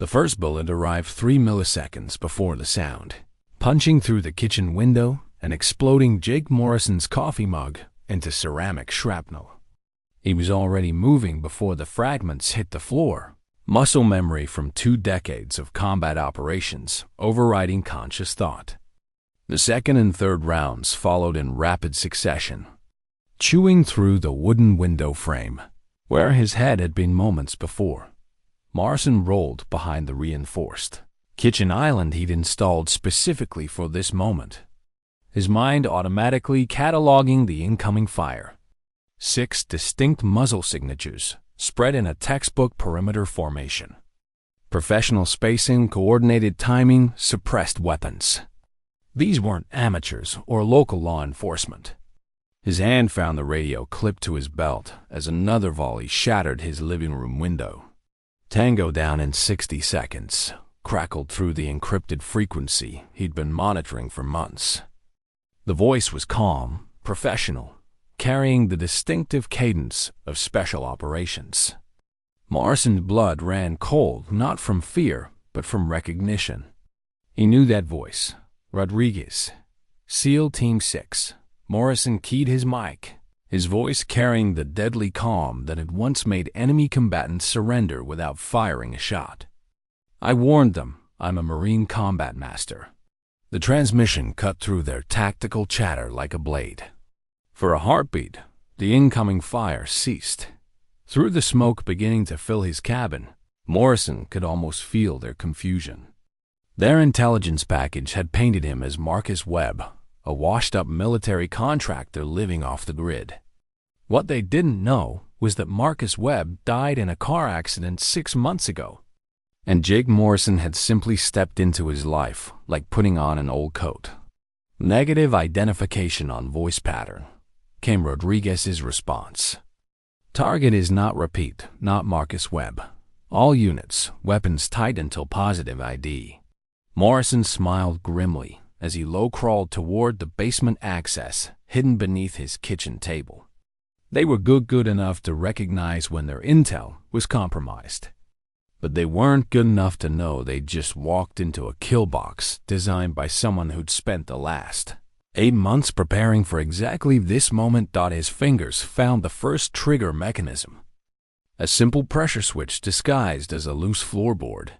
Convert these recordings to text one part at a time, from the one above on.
The first bullet arrived 3 milliseconds before the sound, punching through the kitchen window and exploding Jake Morrison's coffee mug into ceramic shrapnel. He was already moving before the fragments hit the floor, muscle memory from 2 decades of combat operations overriding conscious thought. The second and third rounds followed in rapid succession, chewing through the wooden window frame, where his head had been moments before. Morrison rolled behind the reinforced kitchen island he'd installed specifically for this moment, his mind automatically cataloging the incoming fire. 6 distinct muzzle signatures spread in a textbook perimeter formation. Professional spacing, coordinated timing, suppressed weapons. These weren't amateurs or local law enforcement. His hand found the radio clipped to his belt as another volley shattered his living room window. Tango down in 60 seconds, crackled through the encrypted frequency he'd been monitoring for months. The voice was calm, professional, carrying the distinctive cadence of special operations. Morrison's blood ran cold, not from fear, but from recognition. He knew that voice. Rodriguez. SEAL Team 6. Morrison keyed his mic, his voice carrying the deadly calm that had once made enemy combatants surrender without firing a shot. "I warned them. I'm a Marine combat master." The transmission cut through their tactical chatter like a blade. For a heartbeat, the incoming fire ceased. Through the smoke beginning to fill his cabin, Morrison could almost feel their confusion. Their intelligence package had painted him as Marcus Webb, a washed-up military contractor living off the grid. What they didn't know was that Marcus Webb died in a car accident 6 months ago, and Jake Morrison had simply stepped into his life like putting on an old coat. Negative identification on voice pattern, came Rodriguez's response. "Target is not repeat, not Marcus Webb. All units, weapons tight until positive ID." Morrison smiled grimly as he low-crawled toward the basement access hidden beneath his kitchen table. They were good enough to recognize when their intel was compromised. But they weren't good enough to know they'd just walked into a kill box designed by someone who'd spent the last 8 months preparing for exactly this moment. His fingers found the first trigger mechanism. A simple pressure switch disguised as a loose floorboard.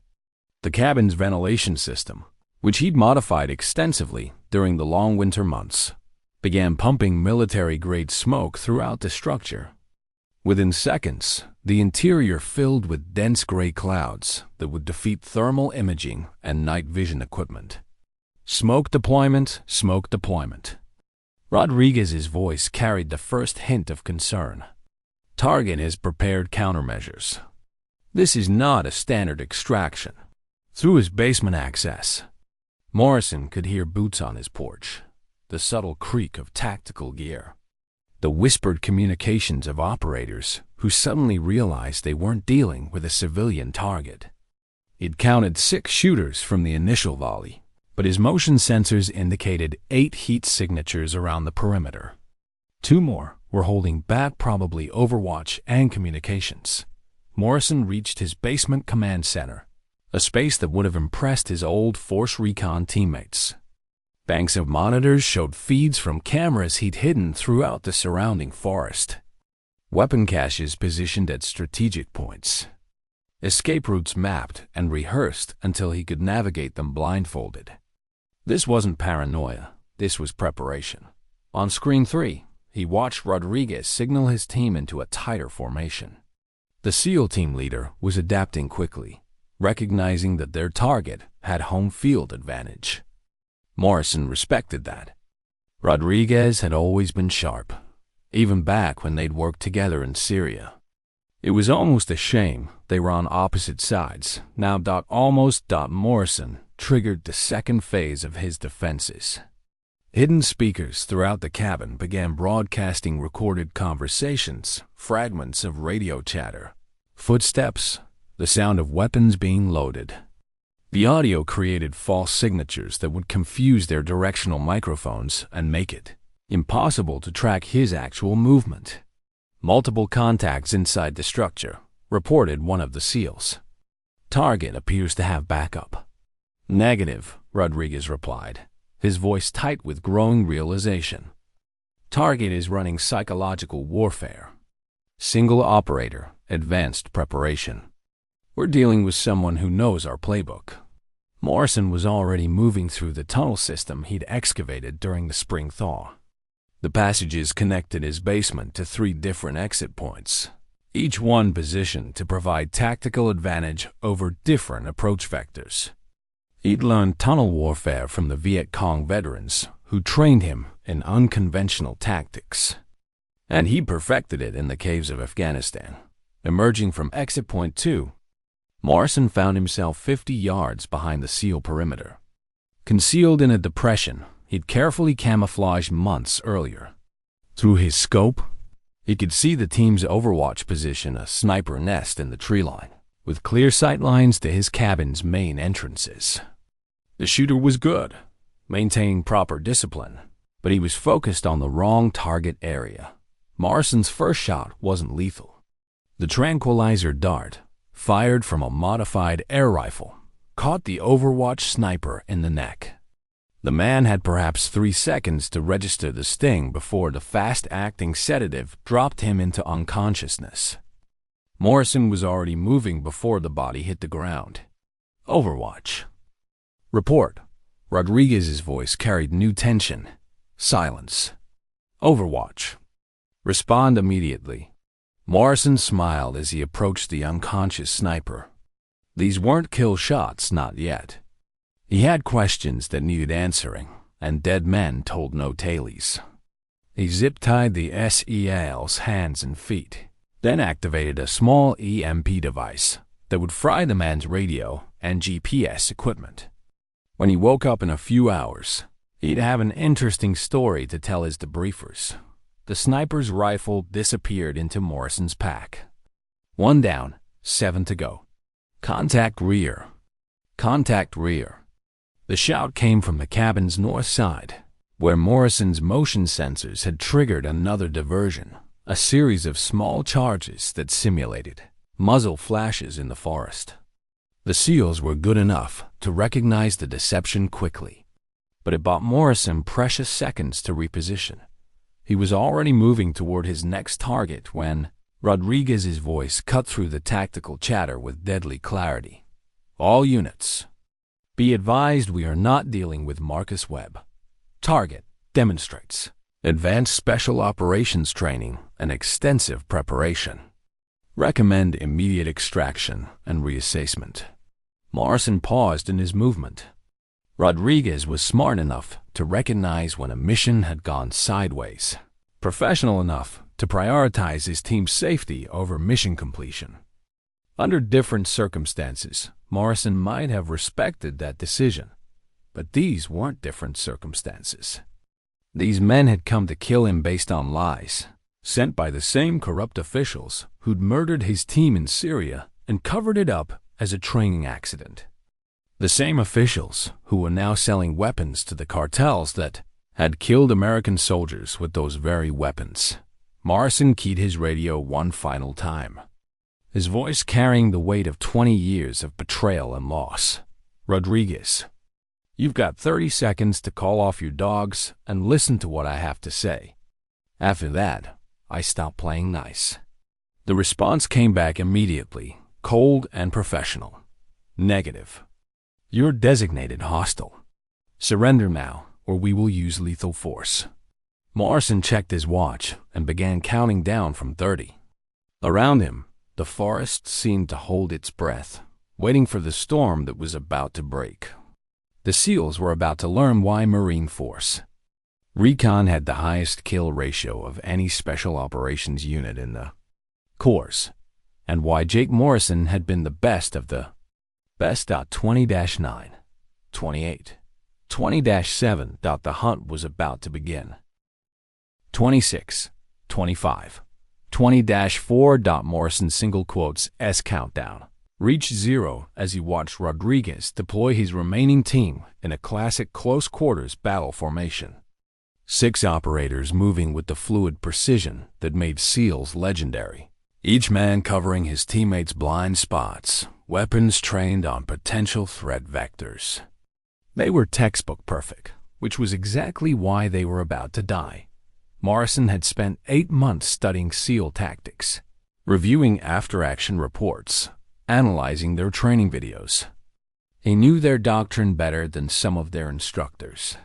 The cabin's ventilation system, which he'd modified extensively during the long winter months, began pumping military-grade smoke throughout the structure. Within seconds, the interior filled with dense gray clouds that would defeat thermal imaging and night vision equipment. Smoke deployment, smoke deployment. Rodriguez's voice carried the first hint of concern. Target has prepared countermeasures. This is not a standard extraction. Through his basement access, Morrison could hear boots on his porch, the subtle creak of tactical gear, the whispered communications of operators who suddenly realized they weren't dealing with a civilian target. He'd counted 6 shooters from the initial volley, but his motion sensors indicated 8 heat signatures around the perimeter. 2 more were holding back probably Overwatch and communications. Morrison reached his basement command center, a space that would have impressed his old Force Recon teammates. Banks of monitors showed feeds from cameras he'd hidden throughout the surrounding forest. Weapon caches positioned at strategic points. Escape routes mapped and rehearsed until he could navigate them blindfolded. This wasn't paranoia, this was preparation. On screen 3, he watched Rodriguez signal his team into a tighter formation. The SEAL team leader was adapting quickly, recognizing that their target had home field advantage. Morrison respected that. Rodriguez had always been sharp, even back when they'd worked together in Syria. It was almost a shame they were on opposite sides. Now. Morrison triggered the second phase of his defenses. Hidden speakers throughout the cabin began broadcasting recorded conversations, fragments of radio chatter, footsteps, the sound of weapons being loaded. The audio created false signatures that would confuse their directional microphones and make it impossible to track his actual movement. "Multiple contacts inside the structure," reported one of the SEALs. Target appears to have backup. Negative, Rodriguez replied, his voice tight with growing realization. Target is running psychological warfare. Single operator, advanced preparation. We're dealing with someone who knows our playbook. Morrison was already moving through the tunnel system he'd excavated during the spring thaw. The passages connected his basement to 3 different exit points, each one positioned to provide tactical advantage over different approach vectors. He'd learned tunnel warfare from the Viet Cong veterans who trained him in unconventional tactics, and he perfected it in the caves of Afghanistan. Emerging from exit point 2, Morrison found himself 50 yards behind the SEAL perimeter. Concealed in a depression he'd carefully camouflaged months earlier. Through his scope, he could see the team's overwatch position a sniper nest in the tree line, with clear sight lines to his cabin's main entrances. The shooter was good, maintaining proper discipline, but he was focused on the wrong target area. Morrison's first shot wasn't lethal. The tranquilizer dart, fired from a modified air rifle, caught the Overwatch sniper in the neck. The man had perhaps 3 seconds to register the sting before the fast-acting sedative dropped him into unconsciousness. Morrison was already moving before the body hit the ground. Overwatch. Report. Rodriguez's voice carried new tension. Silence. Overwatch. Respond immediately. Morrison smiled as he approached the unconscious sniper. These weren't kill shots, not yet. He had questions that needed answering, and dead men told no tales. He zip-tied the SEAL's hands and feet, then activated a small EMP device that would fry the man's radio and GPS equipment. When he woke up in a few hours, he'd have an interesting story to tell his debriefers. The sniper's rifle disappeared into Morrison's pack. 1 down, 7 to go. Contact rear. Contact rear. The shout came from the cabin's north side, where Morrison's motion sensors had triggered another diversion, a series of small charges that simulated muzzle flashes in the forest. The SEALs were good enough to recognize the deception quickly, but it bought Morrison precious seconds to reposition. He was already moving toward his next target when Rodriguez's voice cut through the tactical chatter with deadly clarity. All units, be advised we are not dealing with Marcus Webb. Target demonstrates advanced special operations training and extensive preparation. Recommend immediate extraction and reassessment. Morrison paused in his movement. Rodriguez was smart enough to recognize when a mission had gone sideways, professional enough to prioritize his team's safety over mission completion. Under different circumstances, Morrison might have respected that decision, but these weren't different circumstances. These men had come to kill him based on lies, sent by the same corrupt officials who'd murdered his team in Syria and covered it up as a training accident. The same officials who were now selling weapons to the cartels that had killed American soldiers with those very weapons. Morrison keyed his radio one final time, his voice carrying the weight of 20 years of betrayal and loss. Rodriguez, you've got 30 seconds to call off your dogs and listen to what I have to say. After that, I stopped playing nice. The response came back immediately, cold and professional. Negative. You're designated hostile. Surrender now, or we will use lethal force. Morrison checked his watch and began counting down from 30. Around him, the forest seemed to hold its breath, waiting for the storm that was about to break. The SEALs were about to learn why Marine Force Recon had the highest kill ratio of any special operations unit in the Corps, and why Jake Morrison had been the best of the best. 20-9, 28, 20-7. The hunt was about to begin. 26, 25, 20-4. Morrison single quotes S countdown reached 0 as he watched Rodriguez deploy his remaining team in a classic close quarters battle formation. 6 operators moving with the fluid precision that made SEALs legendary. each man covering his teammates' blind spots, weapons trained on potential threat vectors. They were textbook perfect, which was exactly why they were about to die. Morrison had spent 8 months studying SEAL tactics, reviewing after-action reports, analyzing their training videos. He knew their doctrine better than some of their instructors.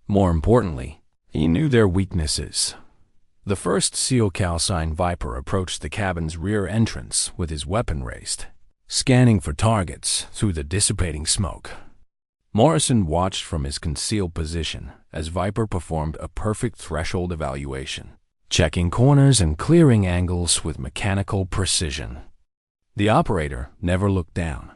More importantly, he knew their weaknesses. The first SEAL calcine Viper approached the cabin's rear entrance with his weapon raised, scanning for targets through the dissipating smoke. Morrison watched from his concealed position as Viper performed a perfect threshold evaluation, checking corners and clearing angles with mechanical precision. The operator never looked down.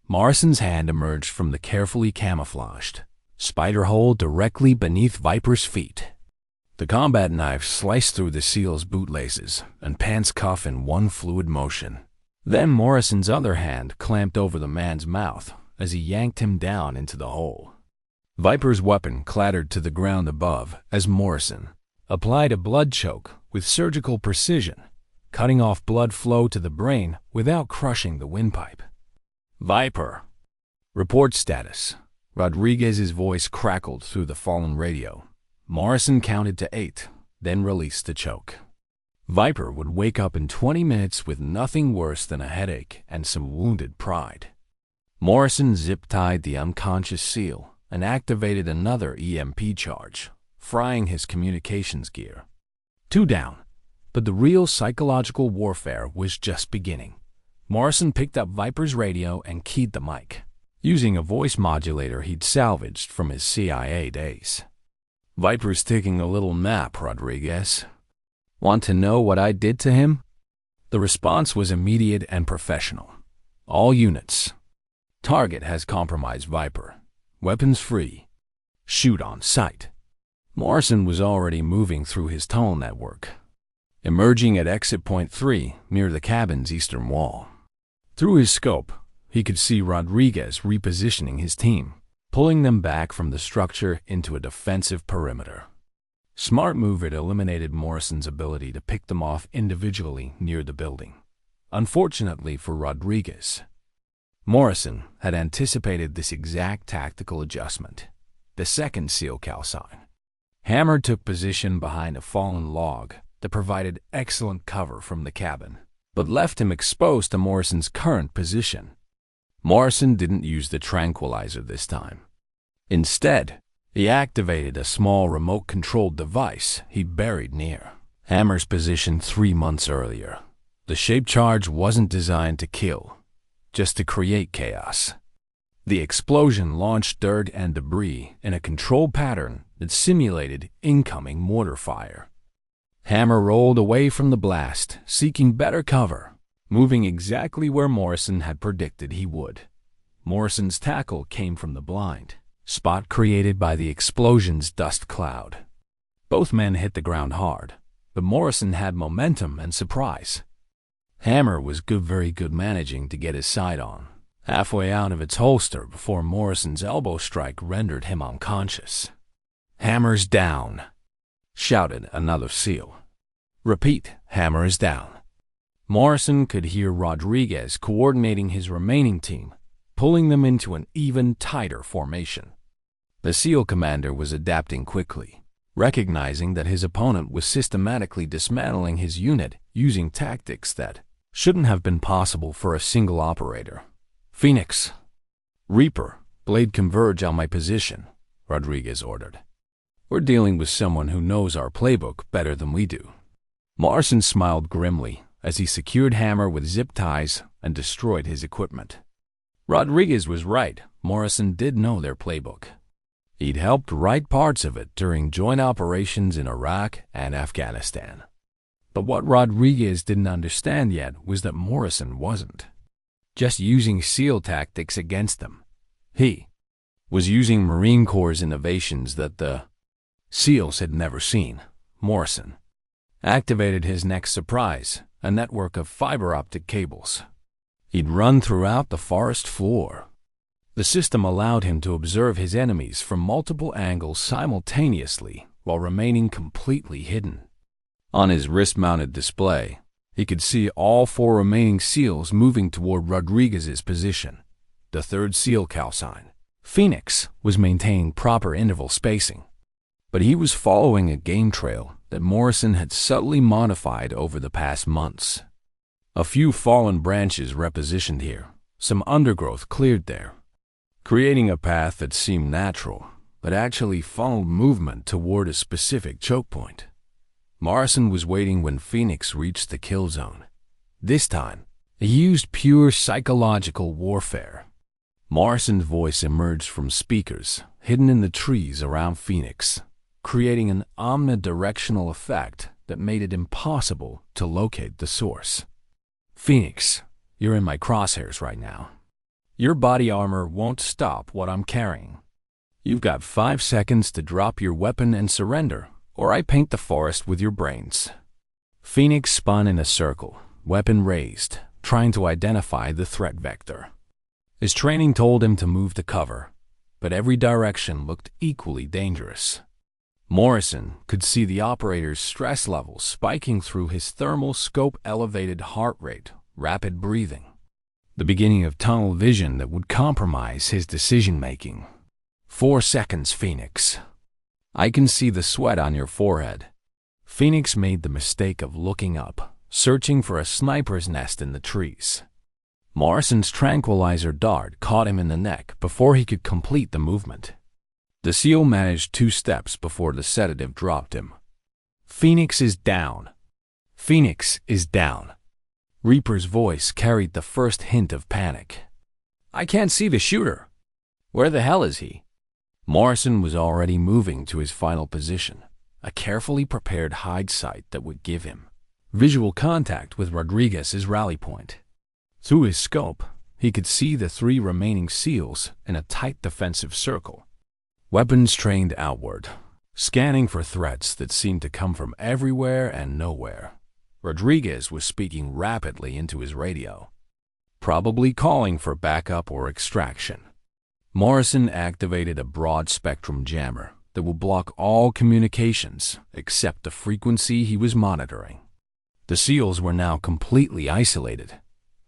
Morrison's hand emerged from the carefully camouflaged spider hole directly beneath Viper's feet. The combat knife sliced through the SEAL's bootlaces and pants cuff in one fluid motion. Then Morrison's other hand clamped over the man's mouth as he yanked him down into the hole. Viper's weapon clattered to the ground above as Morrison applied a blood choke with surgical precision, cutting off blood flow to the brain without crushing the windpipe. Viper. Report status. Rodriguez's voice crackled through the fallen radio. Morrison counted to 8, then released the choke. Viper would wake up in 20 minutes with nothing worse than a headache and some wounded pride. Morrison zip-tied the unconscious SEAL and activated another EMP charge, frying his communications gear. 2 down, but the real psychological warfare was just beginning. Morrison picked up Viper's radio and keyed the mic, using a voice modulator he'd salvaged from his CIA days. "Viper's taking a little nap, Rodriguez. Want to know what I did to him?" The response was immediate and professional. "All units. Target has compromised Viper. Weapons free. Shoot on sight." Morrison was already moving through his tunnel network, emerging at exit point 3 near the cabin's eastern wall. Through his scope, he could see Rodriguez repositioning his team, pulling them back from the structure into a defensive perimeter. Smart move. It eliminated Morrison's ability to pick them off individually near the building. Unfortunately for Rodriguez, Morrison had anticipated this exact tactical adjustment. The second SEAL calcine Hammer took position behind a fallen log that provided excellent cover from the cabin, but left him exposed to Morrison's current position. Morrison didn't use the tranquilizer this time. Instead, he activated a small remote-controlled device he'd buried near Hammer's position 3 months earlier. The shaped charge wasn't designed to kill, just to create chaos. The explosion launched dirt and debris in a controlled pattern that simulated incoming mortar fire. Hammer rolled away from the blast, seeking better cover, moving exactly where Morrison had predicted he would. Morrison's tackle came from the blind spot created by the explosion's dust cloud. Both men hit the ground hard, but Morrison had momentum and surprise. Hammer was very good managing to get his side on, halfway out of its holster before Morrison's elbow strike rendered him unconscious. "Hammer's down," shouted another SEAL. "Repeat, Hammer is down." Morrison could hear Rodriguez coordinating his remaining team, pulling them into an even tighter formation. The SEAL commander was adapting quickly, recognizing that his opponent was systematically dismantling his unit using tactics that shouldn't have been possible for a single operator. "Phoenix, Reaper, Blade converge on my position," Rodriguez ordered. "We're dealing with someone who knows our playbook better than we do." Morrison smiled grimly as he secured Hammer with zip ties and destroyed his equipment. Rodriguez was right. Morrison did know their playbook. He'd helped write parts of it during joint operations in Iraq and Afghanistan. But what Rodriguez didn't understand yet was that Morrison wasn't just using SEAL tactics against them. He was using Marine Corps' innovations that the SEALs had never seen. Morrison activated his next surprise, a network of fiber optic cables. He'd run throughout the forest floor. The system allowed him to observe his enemies from multiple angles simultaneously while remaining completely hidden. On his wrist-mounted display, He could see all 4 remaining SEALs moving toward Rodriguez's position. The 3rd SEAL calcined. Phoenix was maintaining proper interval spacing, but he was following a game trail that Morrison had subtly modified over the past months. A few fallen branches repositioned here, some undergrowth cleared there, creating a path that seemed natural, but actually funneled movement toward a specific choke point. Morrison was waiting when Phoenix reached the kill zone. This time, he used pure psychological warfare. Morrison's voice emerged from speakers hidden in the trees around Phoenix, creating an omnidirectional effect that made it impossible to locate the source. Phoenix, you're in my crosshairs right now. Your body armor won't stop what I'm carrying. You've got 5 seconds to drop your weapon and surrender, or I paint the forest with your brains. Phoenix spun in a circle, weapon raised, trying to identify the threat vector. His training told him to move to cover, but every direction looked equally dangerous. Morrison could see the operator's stress levels spiking through his thermal scope-elevated heart rate, rapid breathing, the beginning of tunnel vision that would compromise his decision-making. 4 seconds, Phoenix. I can see the sweat on your forehead. Phoenix made the mistake of looking up, searching for a sniper's nest in the trees. Morrison's tranquilizer dart caught him in the neck before he could complete the movement. The SEAL managed 2 steps before the sedative dropped him. Phoenix is down. Phoenix is down. Reaper's voice carried the first hint of panic. I can't see the shooter. Where the hell is he? Morrison was already moving to his final position, a carefully prepared hide site that would give him visual contact with Rodriguez's rally point. Through his scope, he could see the 3 remaining SEALs in a tight defensive circle, weapons trained outward, scanning for threats that seemed to come from everywhere and nowhere. Rodriguez was speaking rapidly into his radio, probably calling for backup or extraction. Morrison activated a broad-spectrum jammer that will block all communications except the frequency he was monitoring. The SEALs were now completely isolated,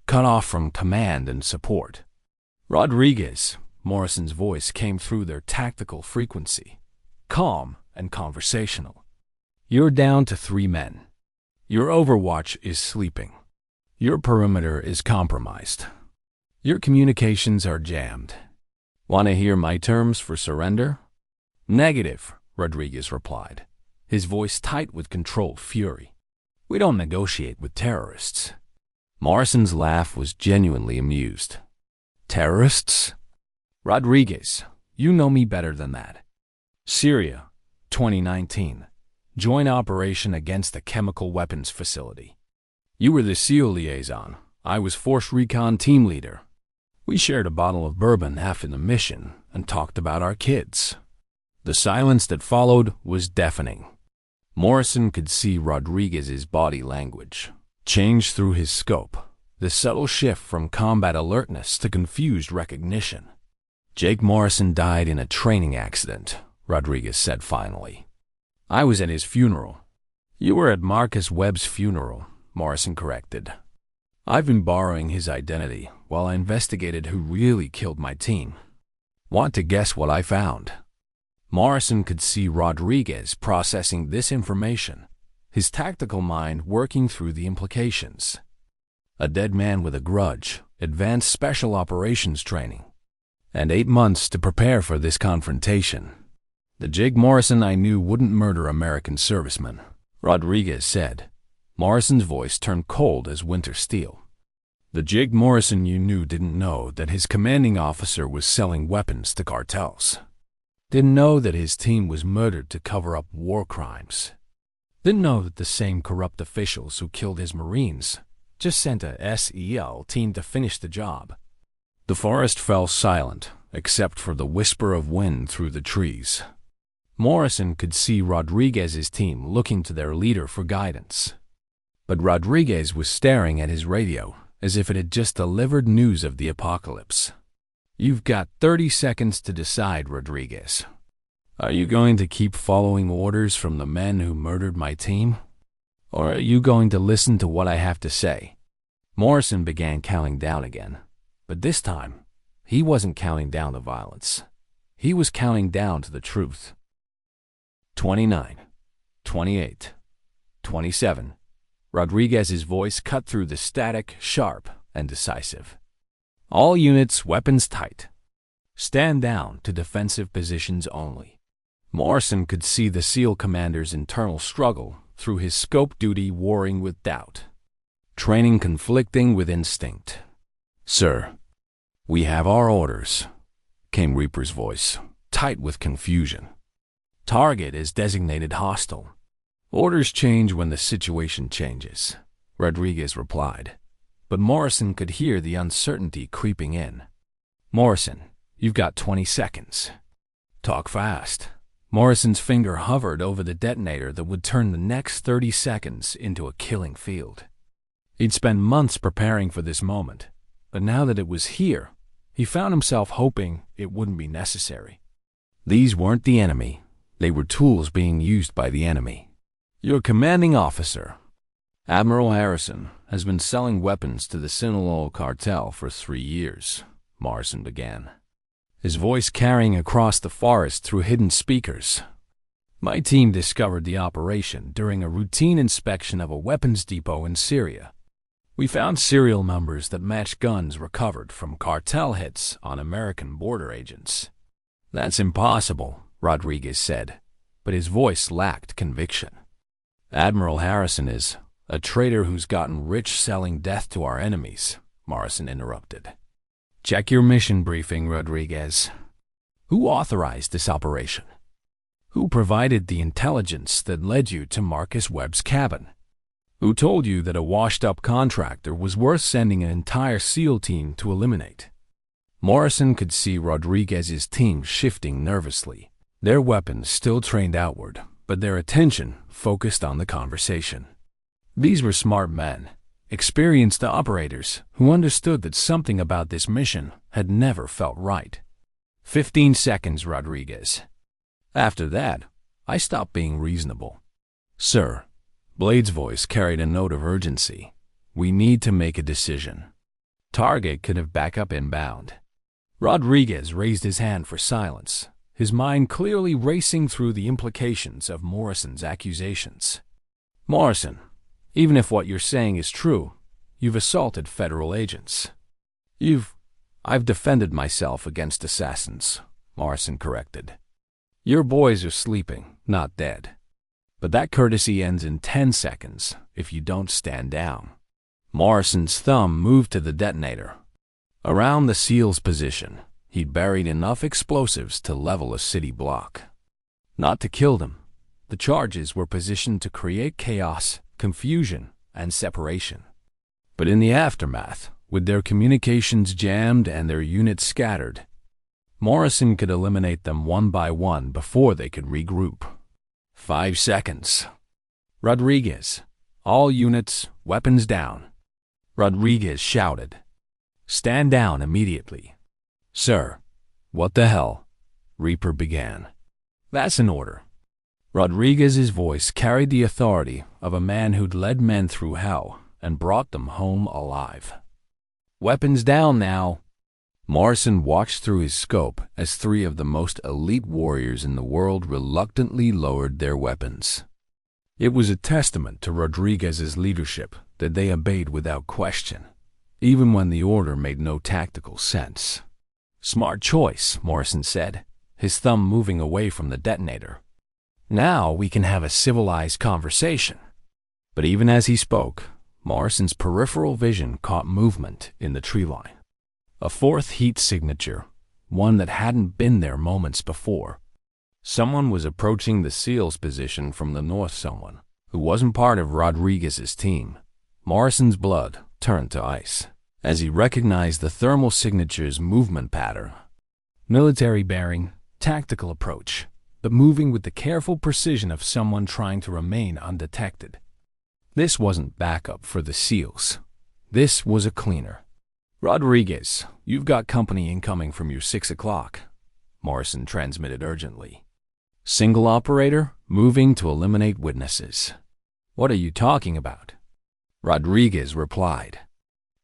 cut off from command and support. Rodriguez, Morrison's voice came through their tactical frequency, calm and conversational. You're down to 3 men. Your overwatch is sleeping. Your perimeter is compromised. Your communications are jammed. Want to hear my terms for surrender? Negative, Rodriguez replied, his voice tight with controlled fury. We don't negotiate with terrorists. Morrison's laugh was genuinely amused. Terrorists? Rodriguez, you know me better than that. Syria, 2019. Joint operation against the chemical weapons facility. You were the SEAL liaison. I was Force Recon team leader. We shared a bottle of bourbon after the mission and talked about our kids. The silence that followed was deafening. Morrison could see Rodriguez's body language change through his scope, the subtle shift from combat alertness to confused recognition. Jake Morrison died in a training accident, Rodriguez said finally. I was at his funeral. You were at Marcus Webb's funeral, Morrison corrected. I've been borrowing his identity while I investigated who really killed my team. Want to guess what I found? Morrison could see Rodriguez processing this information, his tactical mind working through the implications. A dead man with a grudge, advanced special operations training, and 8 months to prepare for this confrontation. The Jake Morrison I knew wouldn't murder American servicemen, Rodriguez said. Morrison's voice turned cold as winter steel. The Jake Morrison you knew didn't know that his commanding officer was selling weapons to cartels. Didn't know that his team was murdered to cover up war crimes. Didn't know that the same corrupt officials who killed his Marines just sent a SEL team to finish the job. The forest fell silent, except for the whisper of wind through the trees. Morrison could see Rodriguez's team looking to their leader for guidance. But Rodriguez was staring at his radio as if it had just delivered news of the apocalypse. You've got 30 seconds to decide, Rodriguez. Are you going to keep following orders from the men who murdered my team? Or are you going to listen to what I have to say? Morrison began counting down again, but this time, he wasn't counting down the violence. He was counting down to the truth. 29, 28, 27. Rodriguez's voice cut through the static, sharp, and decisive. All units, weapons tight. Stand down to defensive positions only. Morrison could see the SEAL commander's internal struggle through his scope duty warring with doubt, training conflicting with instinct. "Sir, we have our orders," came Reaper's voice, tight with confusion. "Target is designated hostile. Orders change when the situation changes," Rodriguez replied. But Morrison could hear the uncertainty creeping in. "Morrison, you've got 20 seconds. Talk fast." Morrison's finger hovered over the detonator that would turn the next 30 seconds into a killing field. He'd spent months preparing for this moment, but now that it was here, he found himself hoping it wouldn't be necessary. These weren't the enemy. They were tools being used by the enemy. "Your commanding officer, Admiral Harrison, has been selling weapons to the Sinaloa cartel for 3 years, Morrison began, his voice carrying across the forest through hidden speakers. "My team discovered the operation during a routine inspection of a weapons depot in Syria. We found serial numbers that matched guns recovered from cartel hits on American border agents." "That's impossible," Rodriguez said, but his voice lacked conviction. "Admiral Harrison is a traitor who's gotten rich selling death to our enemies," Morrison interrupted. "Check your mission briefing, Rodriguez. Who authorized this operation? Who provided the intelligence that led you to Marcus Webb's cabin? Who told you that a washed-up contractor was worth sending an entire SEAL team to eliminate?" Morrison could see Rodriguez's team shifting nervously, their weapons still trained outward, but their attention focused on the conversation. These were smart men, experienced operators who understood that something about this mission had never felt right. 15 seconds, Rodriguez. After that, I stopped being reasonable. "Sir," Blade's voice carried a note of urgency. "We need to make a decision. Target could have backup inbound." Rodriguez raised his hand for silence, his mind clearly racing through the implications of Morrison's accusations. "Morrison, even if what you're saying is true, you've assaulted federal agents." "I've defended myself against assassins," Morrison corrected. "Your boys are sleeping, not dead. But that courtesy ends in 10 seconds if you don't stand down." Morrison's thumb moved to the detonator. Around the SEAL's position, he'd buried enough explosives to level a city block. Not to kill them. The charges were positioned to create chaos, confusion, and separation. But in the aftermath, with their communications jammed and their units scattered, Morrison could eliminate them one by one before they could regroup. 5 seconds. "Rodriguez, all units, weapons down." Rodriguez shouted. "Stand down immediately." "Sir, what the hell?" Reaper began. "That's an order." Rodriguez's voice carried the authority of a man who'd led men through hell and brought them home alive. "Weapons down now." Morrison watched through his scope as 3 of the most elite warriors in the world reluctantly lowered their weapons. It was a testament to Rodriguez's leadership that they obeyed without question, even when the order made no tactical sense. "Smart choice," Morrison said, his thumb moving away from the detonator. "Now we can have a civilized conversation." But even as he spoke, Morrison's peripheral vision caught movement in the tree line. A 4th heat signature, one that hadn't been there moments before. Someone was approaching the SEAL's position from the north, someone who wasn't part of Rodriguez's team. Morrison's blood turned to ice as he recognized the thermal signature's movement pattern. Military bearing, tactical approach, but moving with the careful precision of someone trying to remain undetected. This wasn't backup for the SEALs. This was a cleaner. "Rodriguez, you've got company incoming from your 6 o'clock, Morrison transmitted urgently. "Single operator, moving to eliminate witnesses." "What are you talking about?" Rodriguez replied.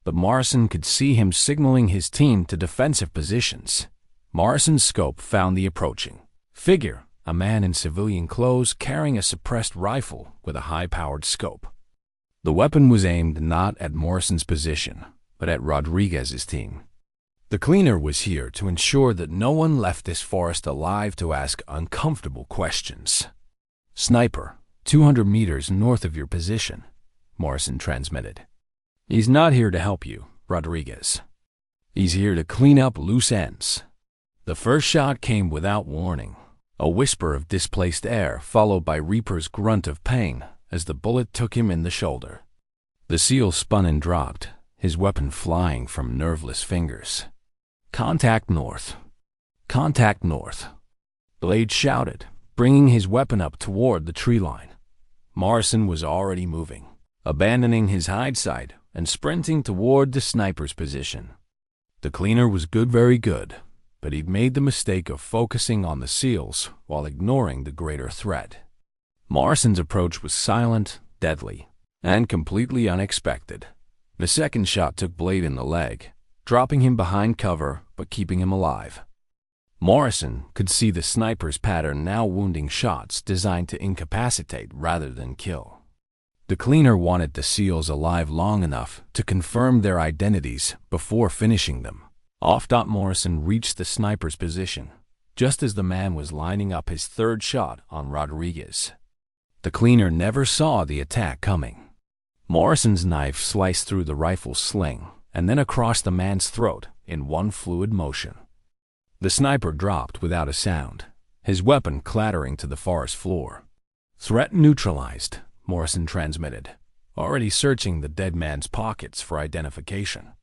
But Morrison could see him signaling his team to defensive positions. Morrison's scope found the approaching figure, a man in civilian clothes carrying a suppressed rifle with a high-powered scope. The weapon was aimed not at Morrison's position, but at Rodriguez's team. The cleaner was here to ensure that no one left this forest alive to ask uncomfortable questions. "Sniper, 200 meters north of your position," Morrison transmitted. "He's not here to help you, Rodriguez. He's here to clean up loose ends." The first shot came without warning, a whisper of displaced air followed by Reaper's grunt of pain as the bullet took him in the shoulder. The SEAL spun and dropped, his weapon flying from nerveless fingers. "Contact north. Contact north," Blade shouted, bringing his weapon up toward the tree line. Morrison was already moving, abandoning his hide side and sprinting toward the sniper's position. The cleaner was good, very good, but he'd made the mistake of focusing on the SEALs while ignoring the greater threat. Morrison's approach was silent, deadly, and completely unexpected. The second shot took Blade in the leg, dropping him behind cover but keeping him alive. Morrison could see the sniper's pattern now, wounding shots designed to incapacitate rather than kill. The cleaner wanted the SEALs alive long enough to confirm their identities before finishing them. Morrison reached the sniper's position, just as the man was lining up his third shot on Rodriguez. The cleaner never saw the attack coming. Morrison's knife sliced through the rifle's sling and then across the man's throat in one fluid motion. The sniper dropped without a sound, his weapon clattering to the forest floor. "Threat neutralized," Morrison transmitted, already searching the dead man's pockets for identification.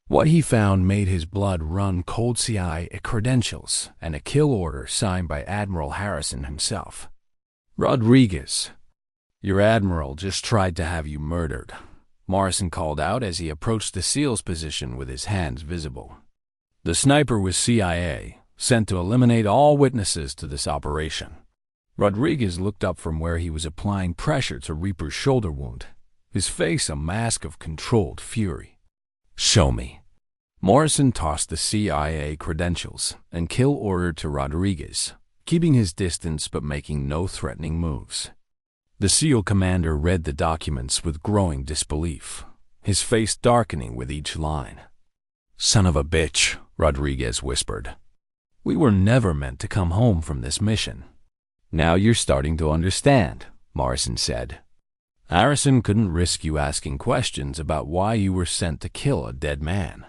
What he found made his blood run cold. CIA credentials and a kill order signed by Admiral Harrison himself. "Rodriguez, your admiral just tried to have you murdered," Morrison called out as he approached the SEAL's position with his hands visible. The sniper was CIA, sent to eliminate all witnesses to this operation. Rodriguez looked up from where he was applying pressure to Reaper's shoulder wound, his face a mask of controlled fury. "Show me." Morrison tossed the CIA credentials and kill order to Rodriguez, keeping his distance but making no threatening moves. The SEAL commander read the documents with growing disbelief, his face darkening with each line. "Son of a bitch," Rodriguez whispered. "We were never meant to come home from this mission." "Now you're starting to understand," Morrison said. "Harrison couldn't risk you asking questions about why you were sent to kill a dead man.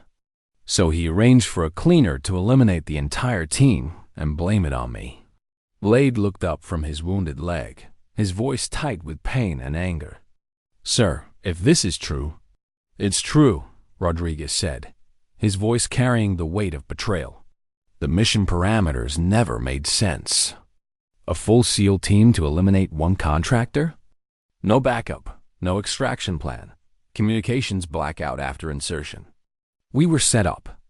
So he arranged for a cleaner to eliminate the entire team and blame it on me." Blade looked up from his wounded leg, his voice tight with pain and anger. "Sir, if this is true—" "It's true," Rodriguez said, his voice carrying the weight of betrayal. "The mission parameters never made sense. A full SEAL team to eliminate one contractor? No backup, no extraction plan, communications blackout after insertion. We were set up."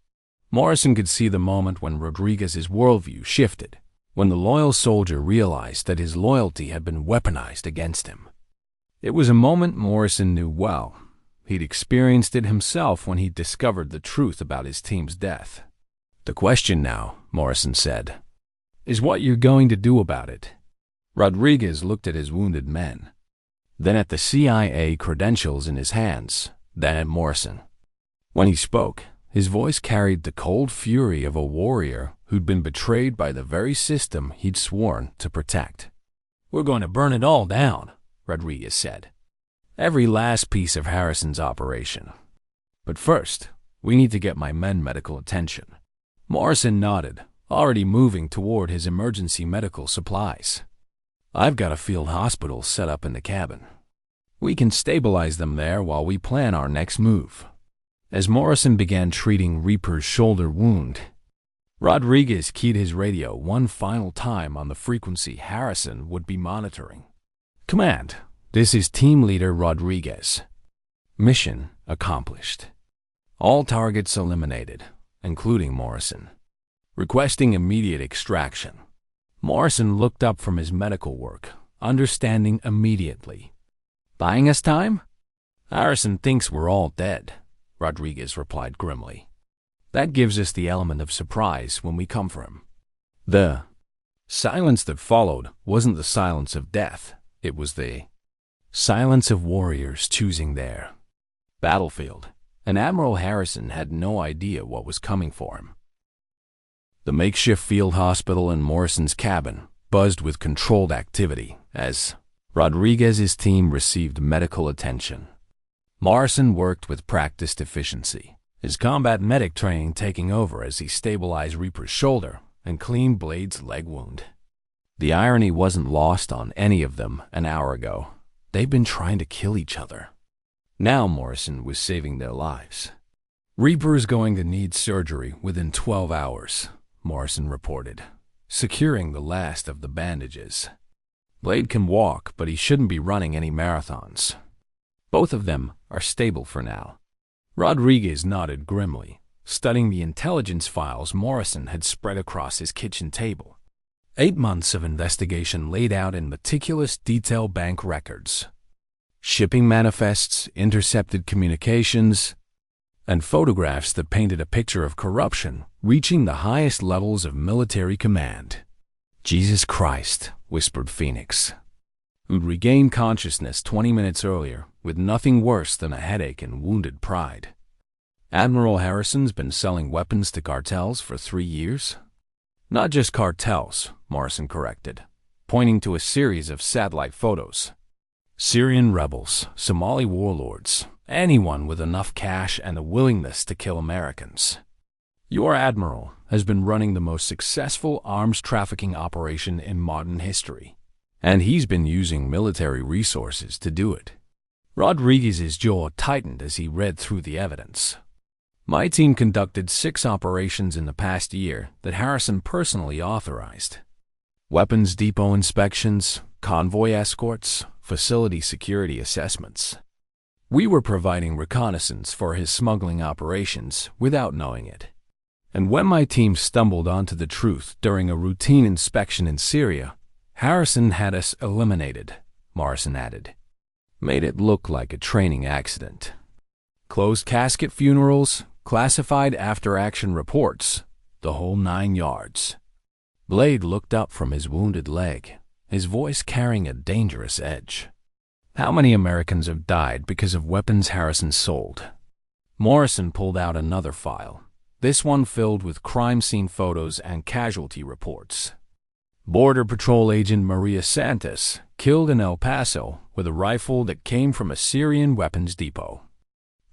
Morrison could see the moment when Rodriguez's worldview shifted, when the loyal soldier realized that his loyalty had been weaponized against him. It was a moment Morrison knew well. He'd experienced it himself when he discovered the truth about his team's death. "The question now," Morrison said, "is what you're going to do about it." Rodriguez looked at his wounded men, then at the CIA credentials in his hands, then at Morrison. When he spoke, his voice carried the cold fury of a warrior who'd been betrayed by the very system he'd sworn to protect. "We're going to burn it all down," Rodriguez said. "Every last piece of Harrison's operation. But first, we need to get my men medical attention." Morrison nodded, already moving toward his emergency medical supplies. "I've got a field hospital set up in the cabin. We can stabilize them there while we plan our next move." As Morrison began treating Reaper's shoulder wound, Rodriguez keyed his radio one final time on the frequency Harrison would be monitoring. "Command, this is Team Leader Rodriguez. Mission accomplished. All targets eliminated, including Morrison. Requesting immediate extraction." Morrison looked up from his medical work, understanding immediately. Buying us time? Harrison thinks we're all dead, Rodriguez replied grimly. That gives us the element of surprise when we come for him. The silence that followed wasn't the silence of death. It was the silence of warriors choosing their battlefield, and Admiral Harrison had no idea what was coming for him. The makeshift field hospital in Morrison's cabin buzzed with controlled activity as Rodriguez's team received medical attention. Morrison worked with practiced efficiency, his combat medic training taking over as he stabilized Reaper's shoulder and cleaned Blade's leg wound. The irony wasn't lost on any of them an hour ago. They'd been trying to kill each other. Now Morrison was saving their lives. Reaper is going to need surgery within 12 hours, Morrison reported, securing the last of the bandages. Blade can walk, but he shouldn't be running any marathons. Both of them are stable for now. Rodriguez nodded grimly, studying the intelligence files Morrison had spread across his kitchen table. 8 months of investigation laid out in meticulous detail bank records. Shipping manifests, intercepted communications, and photographs that painted a picture of corruption reaching the highest levels of military command. Jesus Christ, whispered Phoenix, who'd regained consciousness 20 minutes earlier with nothing worse than a headache and wounded pride. Admiral Harrison's been selling weapons to cartels for 3 years? Not just cartels, Morrison corrected, pointing to a series of satellite photos. Syrian rebels, Somali warlords, anyone with enough cash and a willingness to kill Americans. Your admiral has been running the most successful arms trafficking operation in modern history, and he's been using military resources to do it. Rodriguez's jaw tightened as he read through the evidence. My team conducted 6 operations in the past year that Harrison personally authorized. Weapons depot inspections, convoy escorts, facility security assessments. We were providing reconnaissance for his smuggling operations without knowing it. And when my team stumbled onto the truth during a routine inspection in Syria, Harrison had us eliminated, Morrison added. Made it look like a training accident. Closed casket funerals, classified after-action reports, the whole 9 yards. Blade looked up from his wounded leg, his voice carrying a dangerous edge. How many Americans have died because of weapons Harrison sold? Morrison pulled out another file, this one filled with crime scene photos and casualty reports. Border Patrol agent Maria Santos killed in El Paso with a rifle that came from a Syrian weapons depot.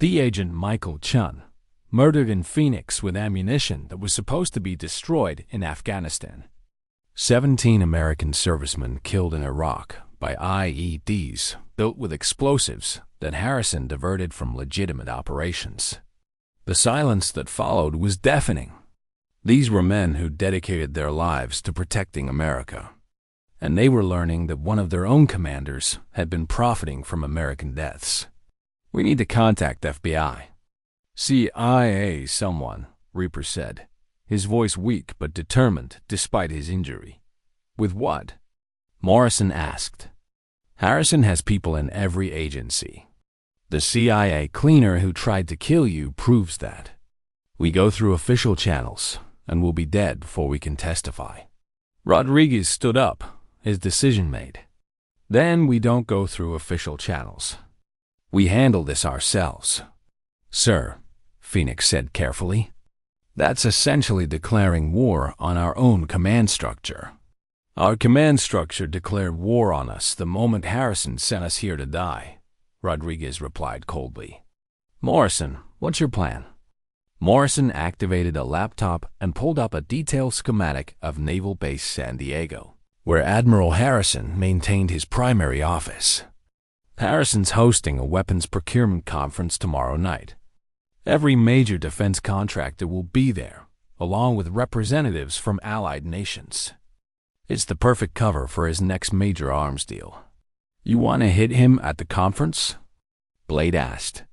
The agent Michael Chun murdered in Phoenix with ammunition that was supposed to be destroyed in Afghanistan. 17 American servicemen killed in Iraq by IEDs built with explosives that Harrison diverted from legitimate operations. The silence that followed was deafening. These were men who dedicated their lives to protecting America, and they were learning that one of their own commanders had been profiting from American deaths. We need to contact FBI. CIA someone, Reaper said, his voice weak but determined despite his injury. With what? Morrison asked. Harrison has people in every agency. The CIA cleaner who tried to kill you proves that. We go through official channels, and we'll be dead before we can testify. Rodriguez stood up, his decision made. Then we don't go through official channels. We handle this ourselves. Sir, Phoenix said carefully, that's essentially declaring war on our own command structure. Our command structure declared war on us the moment Harrison sent us here to die, Rodriguez replied coldly. Morrison, what's your plan? Morrison activated a laptop and pulled up a detailed schematic of Naval Base San Diego, where Admiral Harrison maintained his primary office. Harrison's hosting a weapons procurement conference tomorrow night. Every major defense contractor will be there, along with representatives from allied nations. It's the perfect cover for his next major arms deal. You want to hit him at the conference? Blade asked.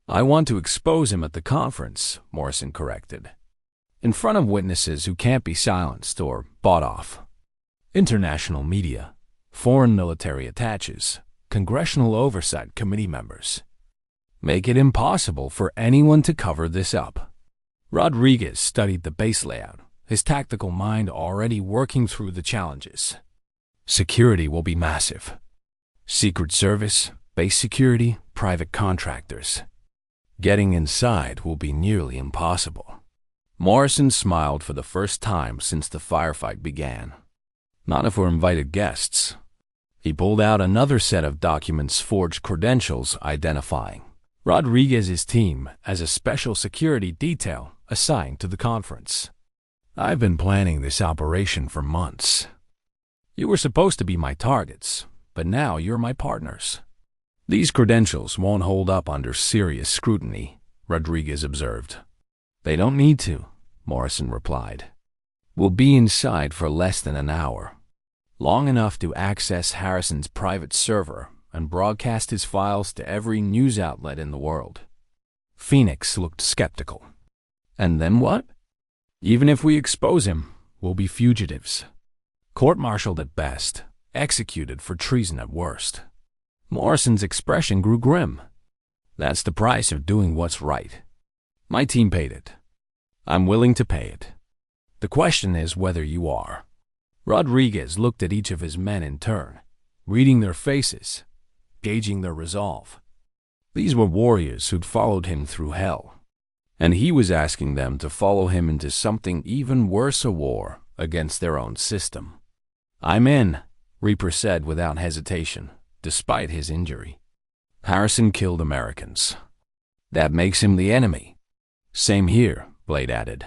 I want to expose him at the conference, Morrison corrected. In front of witnesses who can't be silenced or bought off. International media, foreign military attaches, Congressional Oversight Committee members. Make it impossible for anyone to cover this up. Rodriguez studied the base layout, his tactical mind already working through the challenges. Security will be massive. Secret Service, base security, private contractors. Getting inside will be nearly impossible. Morrison smiled for the first time since the firefight began. Not if we're invited guests. He pulled out another set of documents, forged credentials identifying Rodriguez's team as a special security detail assigned to the conference. I've been planning this operation for months. You were supposed to be my targets, but now you're my partners. These credentials won't hold up under serious scrutiny, Rodriguez observed. They don't need to, Morrison replied. We'll be inside for less than an hour, long enough to access Harrison's private server and broadcast his files to every news outlet in the world. Phoenix looked skeptical. And then what? Even if we expose him, we'll be fugitives. Court-martialed at best, executed for treason at worst. Morrison's expression grew grim. That's the price of doing what's right. My team paid it. I'm willing to pay it. The question is whether you are. Rodriguez looked at each of his men in turn, reading their faces, gauging their resolve. These were warriors who'd followed him through hell, and he was asking them to follow him into something even worse, a war against their own system. I'm in, Reaper said without hesitation, despite his injury. Harrison killed Americans. That makes him the enemy. Same here, Blade added.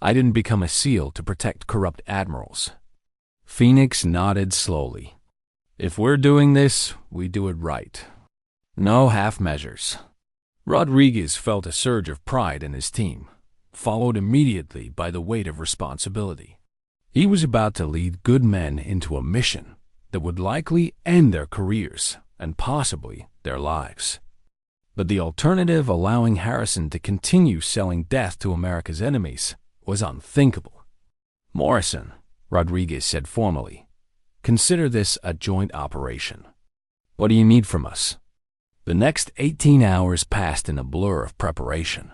I didn't become a SEAL to protect corrupt admirals. Phoenix nodded slowly. If we're doing this, we do it right. No half measures. Rodriguez felt a surge of pride in his team, followed immediately by the weight of responsibility. He was about to lead good men into a mission that would likely end their careers and possibly their lives. But the alternative, allowing Harrison to continue selling death to America's enemies, was unthinkable. Morrison, Rodriguez said formally, consider this a joint operation. What do you need from us? The next 18 hours passed in a blur of preparation.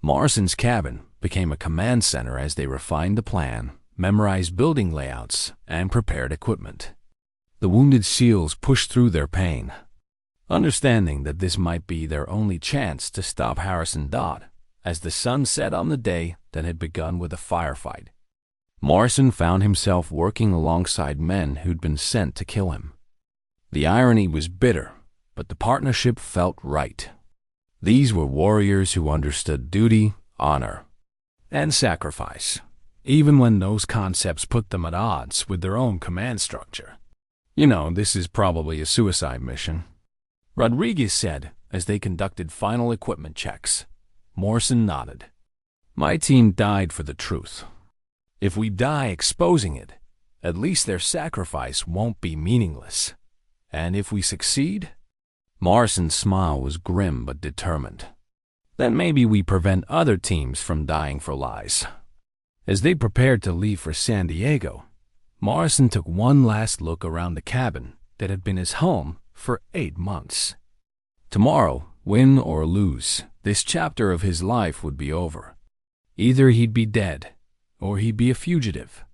Morrison's cabin became a command center as they refined the plan, memorized building layouts, and prepared equipment. The wounded SEALs pushed through their pain, understanding that this might be their only chance to stop Harrison Dodd as the sun set on the day that had begun with a firefight. Morrison found himself working alongside men who'd been sent to kill him. The irony was bitter, but the partnership felt right. These were warriors who understood duty, honor, and sacrifice, even when those concepts put them at odds with their own command structure. You know, this is probably a suicide mission, Rodriguez said as they conducted final equipment checks. Morrison nodded. My team died for the truth. If we die exposing it, at least their sacrifice won't be meaningless. And if we succeed? Morrison's smile was grim but determined. Then maybe we prevent other teams from dying for lies. As they prepared to leave for San Diego, Morrison took one last look around the cabin that had been his home for 8 months. Tomorrow, win or lose, this chapter of his life would be over. Either he'd be dead, or he'd be a fugitive.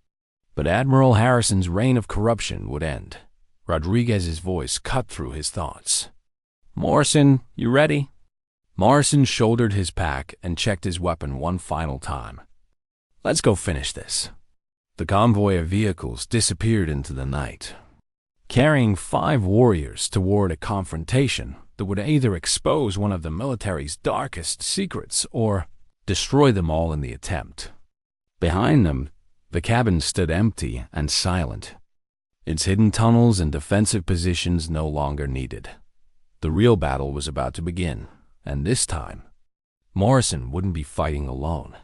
But Admiral Harrison's reign of corruption would end. Rodriguez's voice cut through his thoughts. Morrison, you ready? Morrison shouldered his pack and checked his weapon one final time. Let's go finish this. The convoy of vehicles disappeared into the night, carrying 5 warriors toward a confrontation that would either expose one of the military's darkest secrets or destroy them all in the attempt. Behind them, the cabin stood empty and silent, its hidden tunnels and defensive positions no longer needed. The real battle was about to begin, and this time, Morrison wouldn't be fighting alone.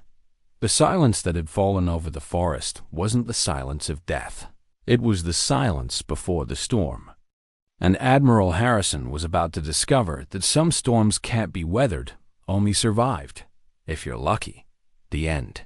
The silence that had fallen over the forest wasn't the silence of death. It was the silence before the storm. And Admiral Harrison was about to discover that some storms can't be weathered, only survived. If you're lucky, the end.